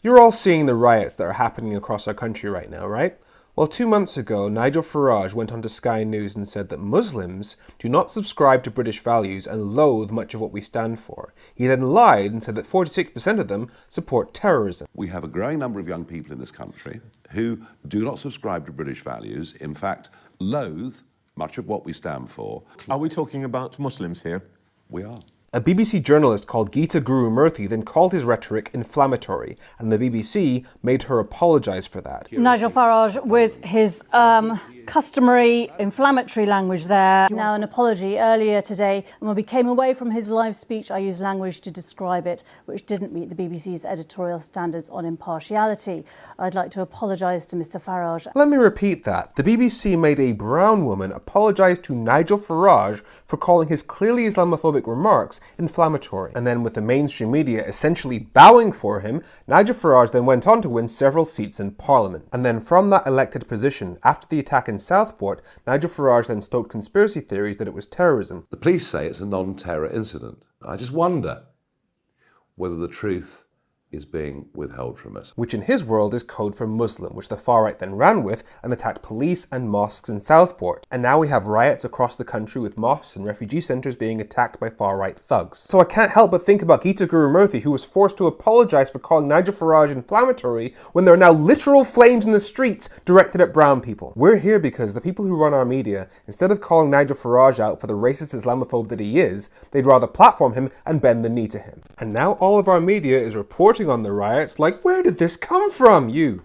You're all seeing the riots that are happening across our country right now, right? Well, 2 months ago, Nigel Farage went on to Sky News and said that Muslims do not subscribe to British values and loathe much of what we stand for. He then lied and said that 46% of them support terrorism. We have a growing number of young people in this country who do not subscribe to British values, in fact, loathe much of what we stand for. Are we talking about Muslims here? We are. A BBC journalist called Geeta guru-murthy then called his rhetoric inflammatory, and the BBC made her apologise for that. Nigel Farage with his customary inflammatory language there. Now an apology earlier today, and when we came away from his live speech, I used language to describe it, which didn't meet the BBC's editorial standards on impartiality. I'd like to apologise to Mr Farage. Let me repeat that. The BBC made a brown woman apologise to Nigel Farage for calling his clearly Islamophobic remarks inflammatory. And then with the mainstream media essentially bowing for him, Nigel Farage then went on to win several seats in Parliament. And then from that elected position, after the attack in Southport, Nigel Farage then stoked conspiracy theories that it was terrorism. The police say it's a non-terror incident. I just wonder whether the truth is being withheld from us. Which in his world is code for Muslim, which the far right then ran with and attacked police and mosques in Southport. And now we have riots across the country with mosques and refugee centres being attacked by far right thugs. So I can't help but think about Geeta guru-murthy, who was forced to apologise for calling Nigel Farage inflammatory when there are now literal flames in the streets directed at brown people. We're here because the people who run our media, instead of calling Nigel Farage out for the racist Islamophobe that he is, they'd rather platform him and bend the knee to him. And now all of our media is reporting on the riots like, where did this come from? You.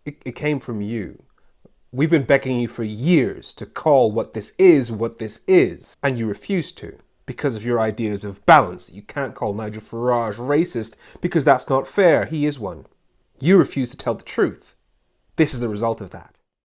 It came from you. We've been begging you for years to call what this is, and you refuse to because of your ideas of balance. You can't call Nigel Farage racist because that's not fair. He is one. You refuse to tell the truth. This is the result of that.